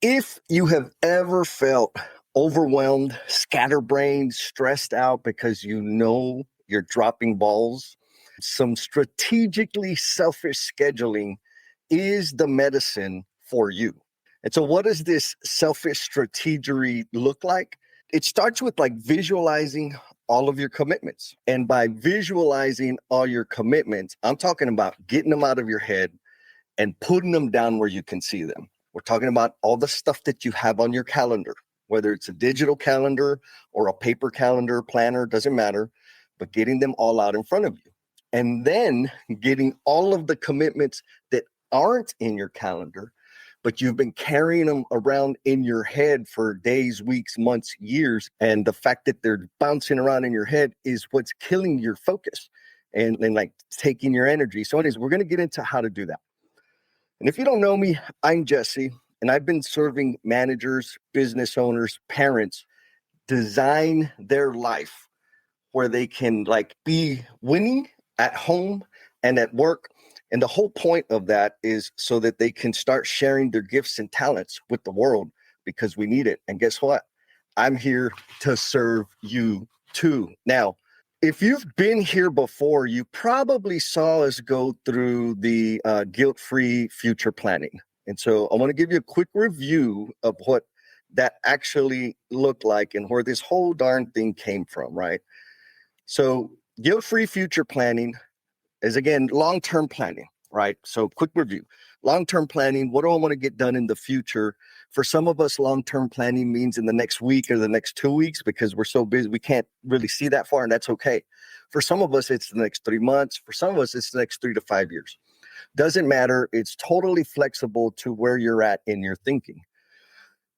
If you have ever felt overwhelmed, scatterbrained, stressed out because you know you're dropping balls, some strategically selfish scheduling is the medicine for you. And so, what does this selfish strategery look like? It starts with like visualizing all of your commitments. And by visualizing all your commitments, I'm talking about getting them out of your head and putting them down where you can see them. We're talking about all the stuff that you have on your calendar, whether it's a digital calendar or a paper calendar, planner, doesn't matter, but getting them all out in front of you. And then getting all of the commitments that aren't in your calendar, but you've been carrying them around in your head for days, weeks, months, years. And the fact that they're bouncing around in your head is what's killing your focus and like taking your energy. So anyways, we're going to get into how to do that. And if you don't know me, I'm Jesse, and I've been serving managers, business owners, parents design their life where they can like be winning at home and at work. And the whole point of that is so that they can start sharing their gifts and talents with the world because we need it. And guess what? I'm here to serve you too. Now, if you've been here before, you probably saw us go through the guilt-free future planning. And so I want to give you a quick review of what that actually looked like and where this whole darn thing came from, right? So guilt-free future planning is, again, long-term planning, right? So quick review. Long-term planning, what do I want to get done in the future? For some of us, long-term planning means in the next week or the next 2 weeks because we're so busy, we can't really see that far, and that's okay. For some of us, it's the next 3 months. For some of us, it's the next 3 to 5 years. Doesn't matter. It's totally flexible to where you're at in your thinking.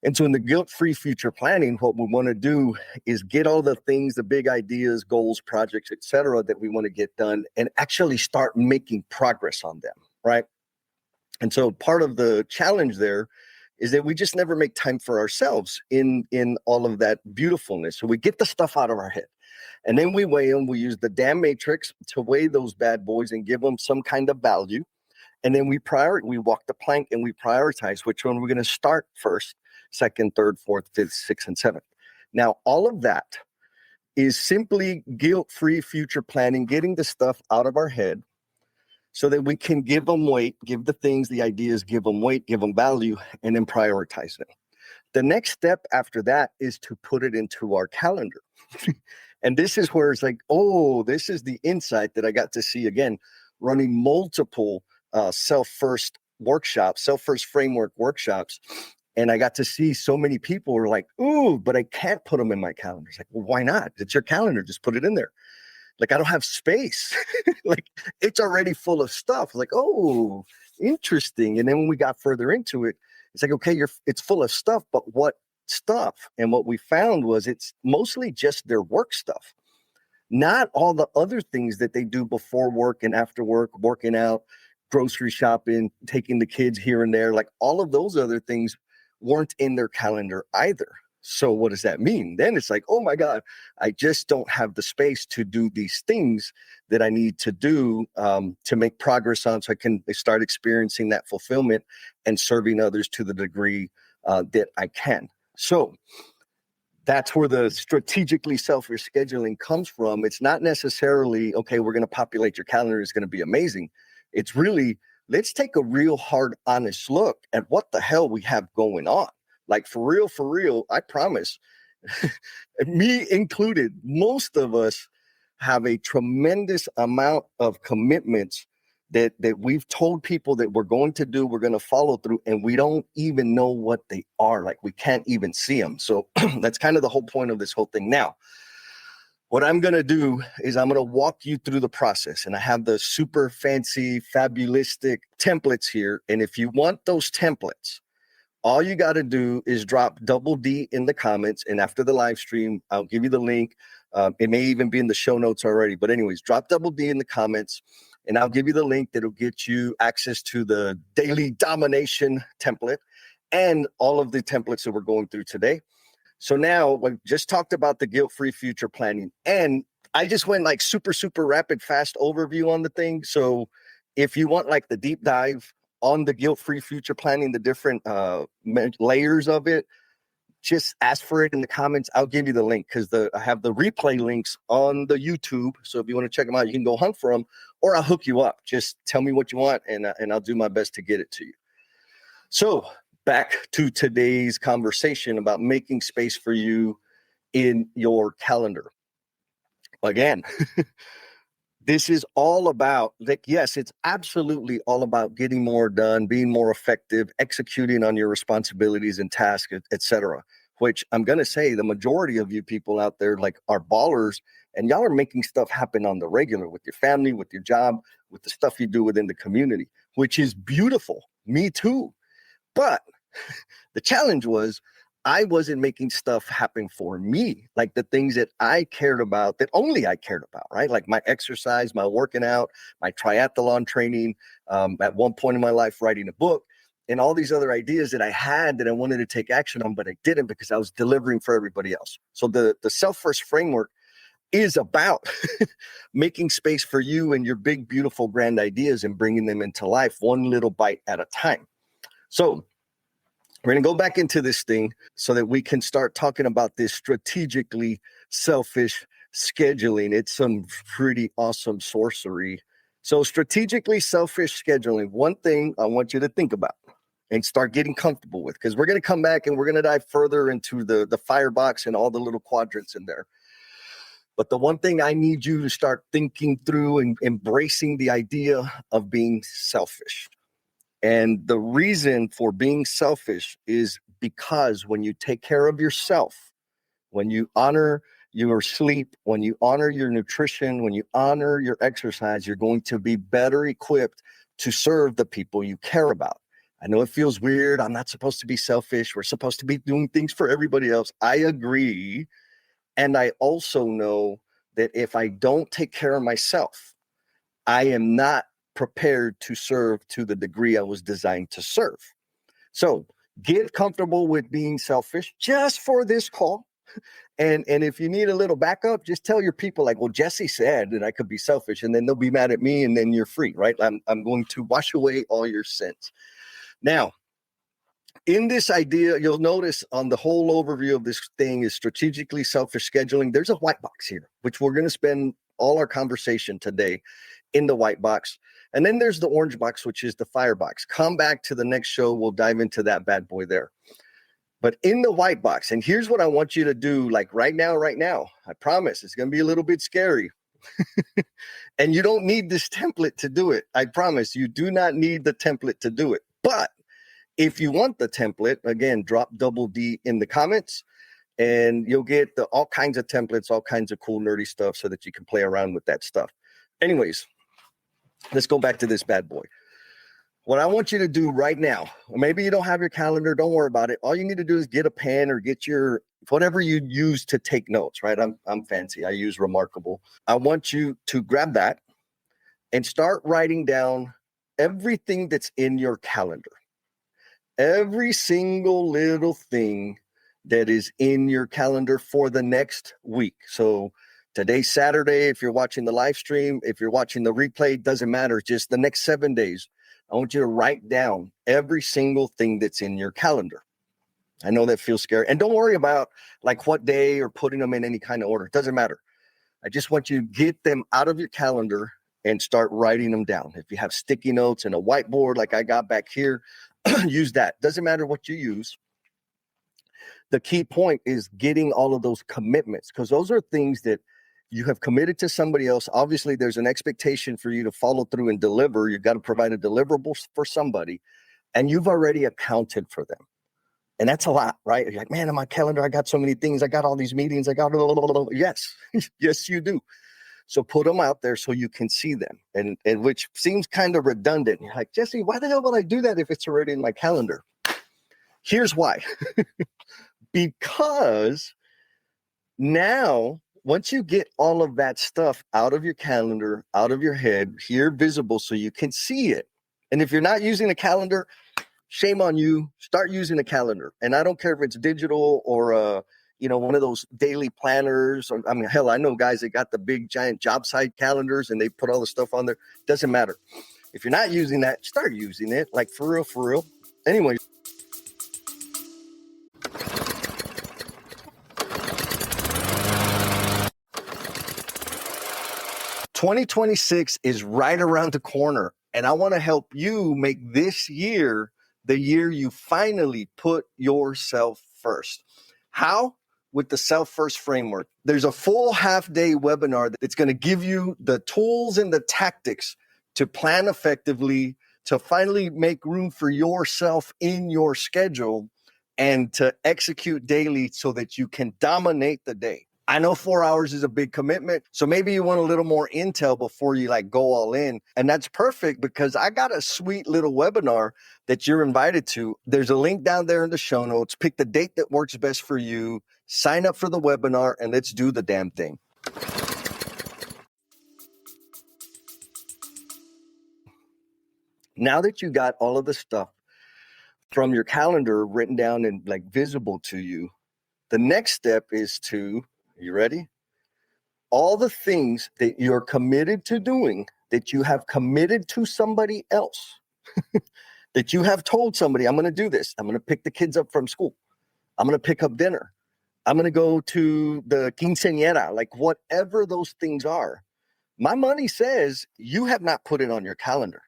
And so in the guilt-free future planning, what we want to do is get all the things, the big ideas, goals, projects, et cetera, that we want to get done and actually start making progress on them, right? And so part of the challenge there is that we just never make time for ourselves in all of that beautifulness. So we get the stuff out of our head and then we weigh them. We use the damn matrix to weigh those bad boys and give them some kind of value. And then we walk the plank and we prioritize which one we're going to start first, second, third, fourth, fifth, sixth, and seventh. Now, all of that is simply guilt-free future planning, getting the stuff out of our head so that we can give them weight, give the things, the ideas, give them weight, give them value, and then prioritize them. The next step after that is to put it into our calendar. And this is where it's like, oh, this is the insight that I got to see again, running multiple self-first workshops, self-first framework workshops. And I got to see so many people were like, ooh, but I can't put them in my calendar. It's like, well, why not? It's your calendar. Just put it in there. Like, I don't have space. Like, it's already full of stuff. Like, oh, interesting. And then when we got further into it, it's like, okay, it's full of stuff, but what stuff? And what we found was it's mostly just their work stuff, not all the other things that they do before work and after work, working out, grocery shopping, taking the kids here and there. Like, all of those other things weren't in their calendar either. So what does that mean? Then it's like, oh my God, I just don't have the space to do these things that I need to do to make progress on so I can start experiencing that fulfillment and serving others to the degree that I can. So that's where the strategically selfish scheduling comes from. It's not necessarily, okay, we're going to populate your calendar. It's going to be amazing. It's really, let's take a real hard, honest look at what the hell we have going on. Like, for real, I promise, me included, most of us have a tremendous amount of commitments that we've told people that we're going to do, we're going to follow through, and we don't even know what they are. Like, we can't even see them. So that's kind of the whole point of this whole thing. Now, what I'm going to do is I'm going to walk you through the process, and I have the super fancy, fabulistic templates here. And if you want those templates, all you got to do is drop double D in the comments. And after the live stream, I'll give you the link. It may even be in the show notes already. But anyways, drop double D in the comments, and I'll give you the link that'll get you access to the daily domination template and all of the templates that we're going through today. So now we just talked about the guilt-free future planning. And I just went like super rapid, fast overview on the thing. So if you want like the deep dive, on the guilt-free future planning, the different layers of it, just ask for it in the comments. I'll give you the link because I have the replay links on the YouTube. So if you want to check them out, you can go hunt for them, or I'll hook you up. Just tell me what you want, and I'll do my best to get it to you. So back to today's conversation about making space for you in your calendar. Again, this is all about, like, yes, it's absolutely all about getting more done, being more effective, executing on your responsibilities and tasks, etc. Which I'm going to say the majority of you people out there like are ballers, and y'all are making stuff happen on the regular with your family, with your job, with the stuff you do within the community, which is beautiful. Me too. But the challenge was I wasn't making stuff happen for me, like the things that I cared about, that only I cared about, right? Like my exercise, my working out, my triathlon training, at one point in my life, writing a book, and all these other ideas that I had that I wanted to take action on, but I didn't because I was delivering for everybody else. So the self-first framework is about making space for you and your big, beautiful, grand ideas and bringing them into life one little bite at a time. So we're going to go back into this thing so that we can start talking about this strategically selfish scheduling. It's some pretty awesome sorcery. So strategically selfish scheduling, one thing I want you to think about and start getting comfortable with, because we're going to come back and we're going to dive further into the firebox and all the little quadrants in there. But the one thing I need you to start thinking through and embracing the idea of being selfish. And the reason for being selfish is because when you take care of yourself, when you honor your sleep, when you honor your nutrition, when you honor your exercise, you're going to be better equipped to serve the people you care about. I know it feels weird. I'm not supposed to be selfish. We're supposed to be doing things for everybody else. I agree. And I also know that if I don't take care of myself, I am not prepared to serve to the degree I was designed to serve. So get comfortable with being selfish just for this call. And if you need a little backup, just tell your people like, well, Jesse said that I could be selfish, and then they'll be mad at me, and then you're free, right? I'm going to wash away all your sins. Now, in this idea, you'll notice on the whole overview of this thing is strategically selfish scheduling. There's a white box here, which we're going to spend all our conversation today in the white box. And then there's the orange box, which is the firebox. Come back to the next show. We'll dive into that bad boy there. But in the white box, and here's what I want you to do, like right now, I promise it's going to be a little bit scary. And you don't need this template to do it. I promise you do not need the template to do it. But if you want the template, again, drop double D in the comments, and you'll get all kinds of templates, all kinds of cool, nerdy stuff so that you can play around with that stuff. Anyways, let's go back to this bad boy. What I want you to do right now, maybe you don't have your calendar, don't worry about it. All you need to do is get a pen or get your whatever you use to take notes, right? I'm fancy. I use Remarkable. I want you to grab that and start writing down everything that's in your calendar. Every single little thing that is in your calendar for the next week. So today's Saturday. If you're watching the live stream, if you're watching the replay, doesn't matter. Just the next 7 days. I want you to write down every single thing that's in your calendar. I know that feels scary. And don't worry about like what day or putting them in any kind of order. It doesn't matter. I just want you to get them out of your calendar and start writing them down. If you have sticky notes and a whiteboard like I got back here, use that. Doesn't matter what you use. The key point is getting all of those commitments, because those are things that you have committed to somebody else. Obviously, there's an expectation for you to follow through and deliver. You've got to provide a deliverable for somebody, and you've already accounted for them. And that's a lot, right? You're like, man, on my calendar, I got so many things. I got all these meetings. I got, yes, yes, you do. So put them out there so you can see them, and which seems kind of redundant. You're like, Jesse, why the hell would I do that if it's already in my calendar? Here's why. Because now, once you get all of that stuff out of your calendar, out of your head, here visible so you can see it. And if you're not using a calendar, shame on you. Start using a calendar. And I don't care if it's digital or one of those daily planners. Or, I mean, hell, I know guys that got the big giant job site calendars and they put all the stuff on there. Doesn't matter. If you're not using that, start using it. Like for real, for real. Anyway. 2026 is right around the corner, and I want to help you make this year the year you finally put yourself first. How? With the Self First Framework. There's a full half-day webinar that's going to give you the tools and the tactics to plan effectively, to finally make room for yourself in your schedule, and to execute daily so that you can dominate the day. I know 4 hours is a big commitment, so maybe you want a little more intel before you like go all in. And that's perfect because I got a sweet little webinar that you're invited to. There's a link down there in the show notes. Pick the date that works best for you. Sign up for the webinar and let's do the damn thing. Now that you got all of the stuff from your calendar written down and like visible to you, the next step is to, you ready? All the things that you're committed to doing, that you have committed to somebody else, that you have told somebody, I'm going to do this. I'm going to pick the kids up from school. I'm going to pick up dinner. I'm going to go to the quinceañera, like whatever those things are. My money says you have not put it on your calendar.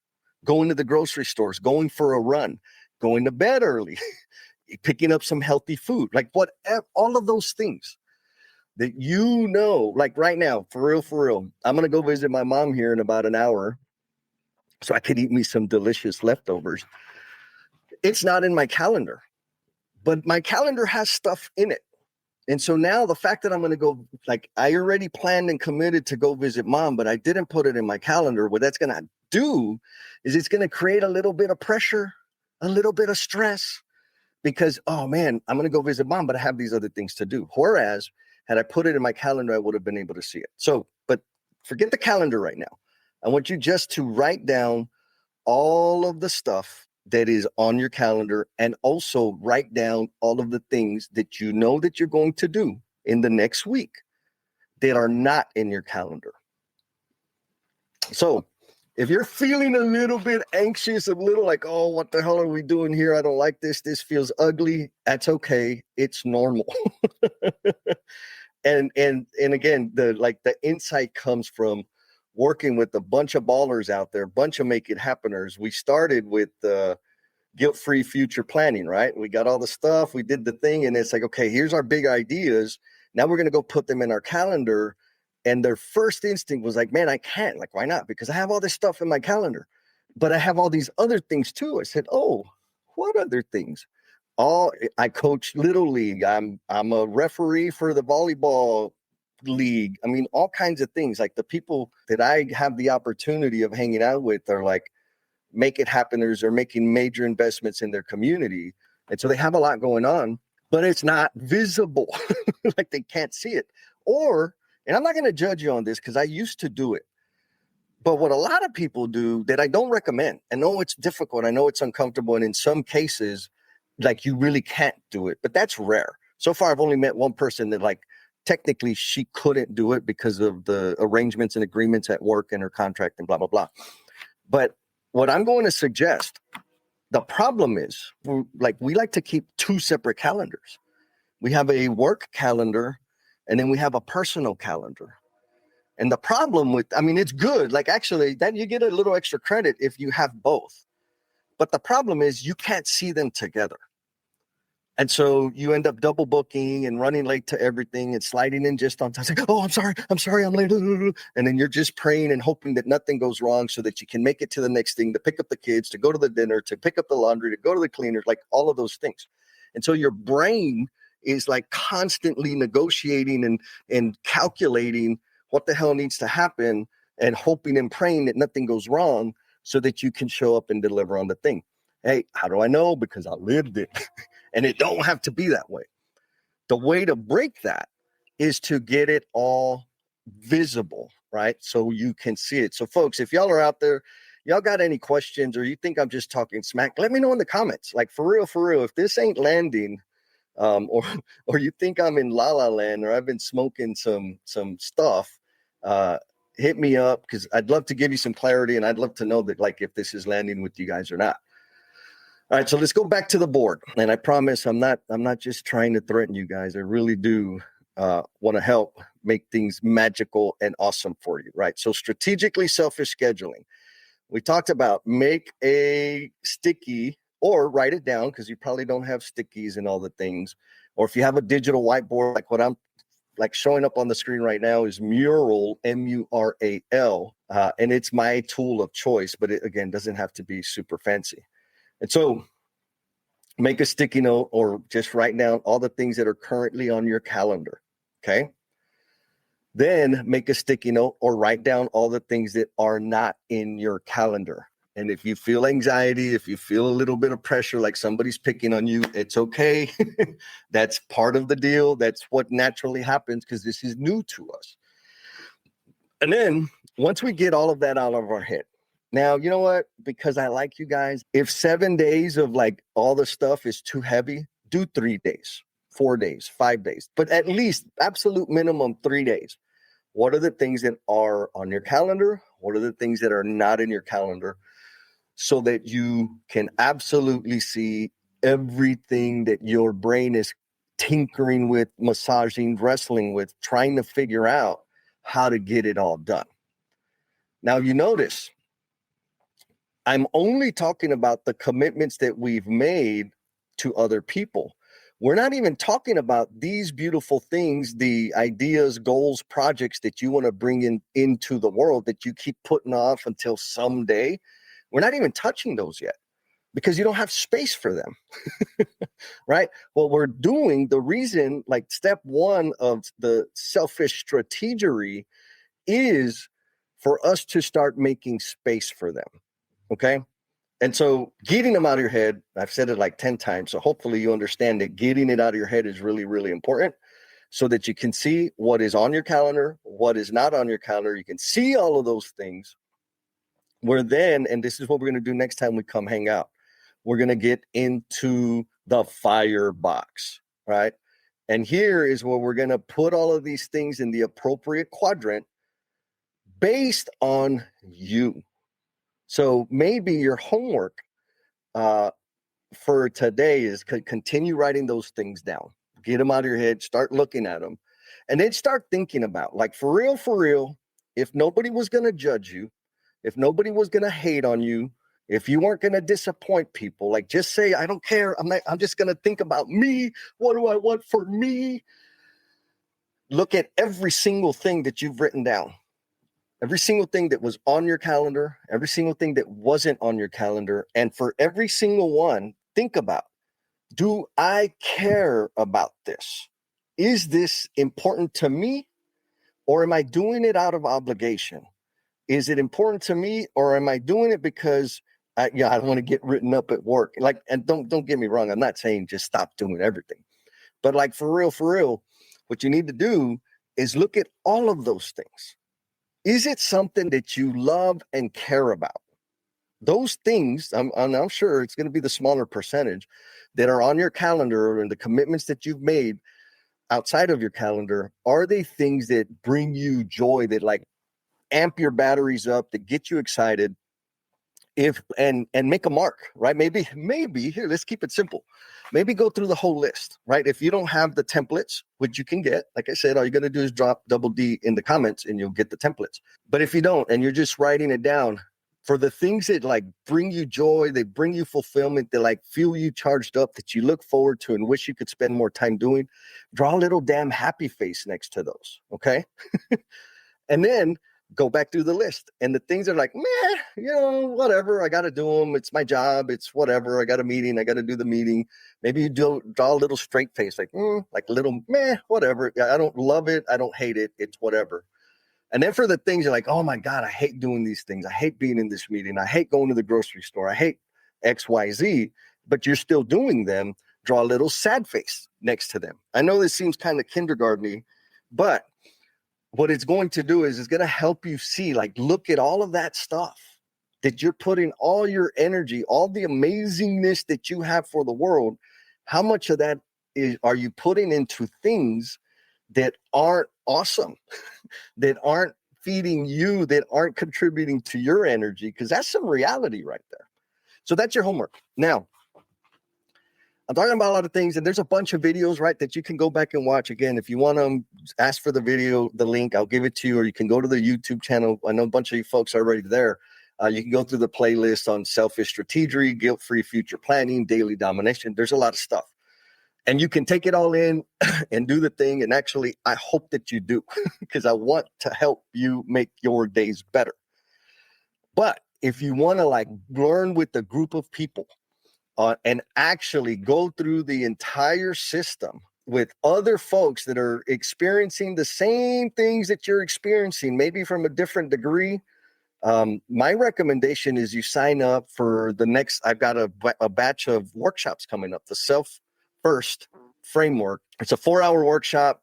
Going to the grocery stores, going for a run, going to bed early, picking up some healthy food, like whatever, all of those things that you know, like right now, for real, I'm going to go visit my mom here in about an hour so I could eat me some delicious leftovers. It's not in my calendar, but my calendar has stuff in it. And so now the fact that I'm going to go, like I already planned and committed to go visit mom, but I didn't put it in my calendar. What that's going to do is it's going to create a little bit of pressure, a little bit of stress because, oh man, I'm going to go visit mom, but I have these other things to do. Whereas had I put it in my calendar, I would have been able to see it. So, but forget the calendar right now. I want you just to write down all of the stuff that is on your calendar and also write down all of the things that you know that you're going to do in the next week that are not in your calendar. So if you're feeling a little bit anxious, a little like, oh, what the hell are we doing here? I don't like this. This feels ugly. That's okay. It's normal. And again, the insight comes from working with a bunch of ballers out there, a bunch of make it happeners. We started with guilt-free future planning, right? We got all the stuff, we did the thing, and it's like, okay, here's our big ideas. Now we're going to go put them in our calendar. And their first instinct was like, man, I can't. Like, why not? Because I have all this stuff in my calendar, but I have all these other things too. I said, oh, what other things? I coach Little League. I'm a referee for the volleyball league. I mean, all kinds of things. Like the people that I have the opportunity of hanging out with are like make it happeners or making major investments in their community. And so they have a lot going on, but it's not visible. Like they can't see it. And I'm not going to judge you on this because I used to do it. But what a lot of people do that I don't recommend, I know it's difficult, I know it's uncomfortable, and in some cases, like you really can't do it, but that's rare. So far, I've only met one person that like technically she couldn't do it because of the arrangements and agreements at work and her contract and blah, blah, blah. But what I'm going to suggest, the problem is we like to keep two separate calendars. We have a work calendar and then we have a personal calendar. And the problem it's good. Like actually that you get a little extra credit if you have both. But the problem is you can't see them together. And so you end up double booking and running late to everything and sliding in just on time. Like, oh, I'm sorry, I'm late. And then you're just praying and hoping that nothing goes wrong so that you can make it to the next thing, to pick up the kids, to go to the dinner, to pick up the laundry, to go to the cleaners, like all of those things. And so your brain is like constantly negotiating and calculating what the hell needs to happen and hoping and praying that nothing goes wrong so that you can show up and deliver on the thing. Hey, how do I know? Because I lived it. And it don't have to be that way. The way to break that is to get it all visible, right? So you can see it. So folks, if y'all are out there, y'all got any questions or you think I'm just talking smack, let me know in the comments. Like for real, if this ain't landing, or you think I'm in La La Land or I've been smoking some stuff, hit me up, because I'd love to give you some clarity, and I'd love to know that, like, if this is landing with you guys or not. All right, so let's go back to the board. And I promise I'm not just trying to threaten you guys. I really do want to help make things magical and awesome for you, right? So strategically selfish scheduling. We talked about make a sticky or write it down, because you probably don't have stickies and all the things. Or if you have a digital whiteboard, like what I'm like showing up on the screen right now is Mural, Mural, and it's my tool of choice, but it, again, doesn't have to be super fancy. And so make a sticky note or just write down all the things that are currently on your calendar, okay? Then make a sticky note or write down all the things that are not in your calendar. And if you feel anxiety, if you feel a little bit of pressure, like somebody's picking on you, it's okay. That's part of the deal. That's what naturally happens, because this is new to us. And then once we get all of that out of our head, now, you know what? Because I like you guys, if 7 days of like all the stuff is too heavy, do 3 days, 4 days, 5 days, but at least absolute minimum 3 days. What are the things that are on your calendar? What are the things that are not in your calendar? So that you can absolutely see everything that your brain is tinkering with, massaging, wrestling with, trying to figure out how to get it all done. Now, you notice I'm only talking about the commitments that we've made to other people. We're not even talking about these beautiful things, the ideas, goals, projects that you want to bring into the world that you keep putting off until someday. We're not even touching those yet, because you don't have space for them, right? What we're doing, the reason, like step one of the selfish strategery is for us to start making space for them. Okay. And so getting them out of your head, I've said it like 10 times. So hopefully you understand that getting it out of your head is really, really important, so that you can see what is on your calendar, what is not on your calendar. You can see all of those things. Where then, and this is what we're going to do next time we come hang out, we're going to get into the firebox, right? And here is where we're going to put all of these things in the appropriate quadrant based on you. So maybe your homework for today is continue writing those things down. Get them out of your head, start looking at them, and then start thinking about, like, for real, if nobody was going to judge you, if nobody was going to hate on you, if you weren't going to disappoint people, like, just say, I don't care. I'm just going to think about me. What do I want for me? Look at every single thing that you've written down. Every single thing that was on your calendar, every single thing that wasn't on your calendar. And for every single one, think about, do I care about this? Is this important to me? Or am I doing it out of obligation? Is it important to me, or am I doing it because I don't want to get written up at work? Like, and don't get me wrong, I'm not saying just stop doing everything. But like, for real, what you need to do is look at all of those things. Is it something that you love and care about? Those things, I'm sure it's going to be the smaller percentage that are on your calendar, and the commitments that you've made outside of your calendar. Are they things that bring you joy, that like amp your batteries up, that get you excited? And make a mark, right? Maybe here, let's keep it simple. Maybe go through the whole list, right? If you don't have the templates, which you can get, like I said, all you're going to do is drop double D in the comments and you'll get the templates. But if you don't, and you're just writing it down, for the things that like bring you joy, they bring you fulfillment, they like feel you charged up, that you look forward to and wish you could spend more time doing, draw a little damn happy face next to those, okay? And then go back through the list, and the things are like, meh, whatever, I got to do them. It's my job. It's whatever. I got a meeting. I got to do the meeting. Maybe you draw a little straight face, like a little meh, whatever. I don't love it. I don't hate it. It's whatever. And then for the things you're like, oh my God, I hate doing these things. I hate being in this meeting. I hate going to the grocery store. I hate X, Y, Z, but you're still doing them. Draw a little sad face next to them. I know this seems kind of kindergarten-y, but what it's going to do is it's going to help you see, like, look at all of that stuff that you're putting all your energy, all the amazingness that you have for the world. How much of that are you putting into things that aren't awesome, that aren't feeding you that aren't contributing to your energy, because that's some reality right there. So that's your homework. Now, I'm talking about a lot of things, and there's a bunch of videos, right, that you can go back and watch. Again, if you want to ask for the video, the link, I'll give it to you, or you can go to the YouTube channel. I know a bunch of you folks are already there. You can go through the playlist on selfish strategy, guilt-free future planning, daily domination. There's a lot of stuff. And you can take it all in and do the thing. And actually, I hope that you do, because I want to help you make your days better. But if you want to like learn with a group of people and actually go through the entire system with other folks that are experiencing the same things that you're experiencing, maybe from a different degree, my recommendation is you sign up for the next. I've got a batch of workshops coming up, the Self-First Framework. It's a 4-hour workshop.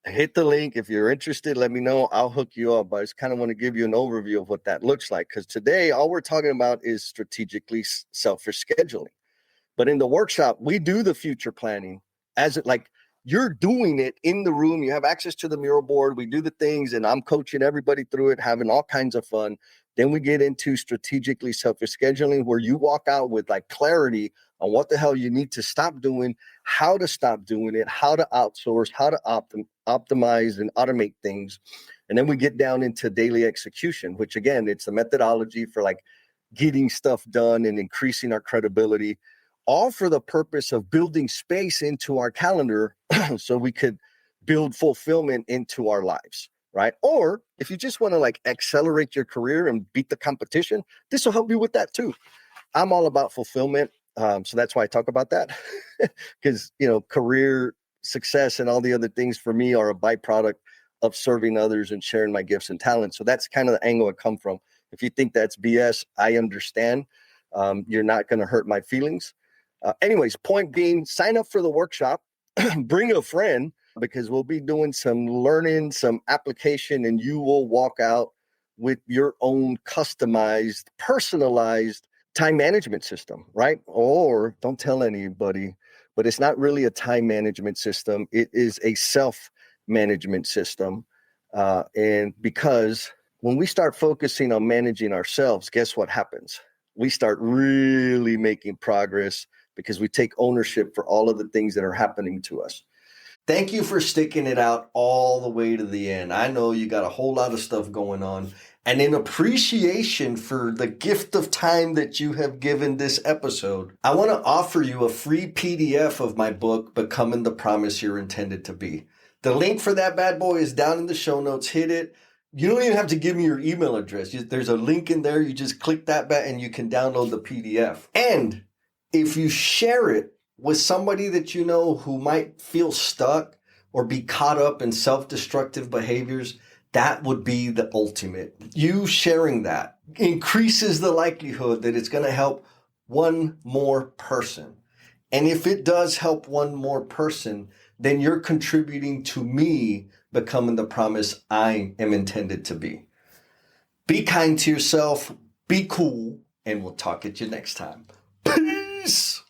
Hit the link. If you're interested, let me know. I'll hook you up. But I just kind of want to give you an overview of what that looks like, because today all we're talking about is strategically selfish scheduling. But in the workshop, we do the future planning as it like you're doing it in the room. You have access to the mural board. We do the things, and I'm coaching everybody through it, having all kinds of fun. Then we get into strategically selfish scheduling, where you walk out with like clarity on what the hell you need to stop doing, how to stop doing it, how to outsource, how to optimize and automate things. And then we get down into daily execution, which again, it's the methodology for like getting stuff done and increasing our credibility, all for the purpose of building space into our calendar so we could build fulfillment into our lives, right? Or if you just want to like accelerate your career and beat the competition, this will help you with that too. I'm all about fulfillment. So that's why I talk about that, because, you know, career success and all the other things for me are a byproduct of serving others and sharing my gifts and talents. So that's kind of the angle I come from. If you think that's BS, I understand. You're not going to hurt my feelings. Anyways, point being, sign up for the workshop, bring a friend, because we'll be doing some learning, some application, and you will walk out with your own customized, personalized time management system, right? Or don't tell anybody, but it's not really a time management system. It is a self-management system. And because when we start focusing on managing ourselves, guess what happens? We start really making progress, because we take ownership for all of the things that are happening to us. Thank you for sticking it out all the way to the end. I know you got a whole lot of stuff going on. And in appreciation for the gift of time that you have given this episode, I want to offer you a free PDF of my book, Becoming the Promise You're Intended to Be. The link for that bad boy is down in the show notes. Hit it. You don't even have to give me your email address. There's a link in there. You just click that button and you can download the PDF. And if you share it with somebody that you know who might feel stuck or be caught up in self-destructive behaviors, that would be the ultimate. You sharing that increases the likelihood that it's going to help one more person. And if it does help one more person, then you're contributing to me becoming the promise I am intended to be. Be kind to yourself, be cool, and we'll talk at you next time. Peace!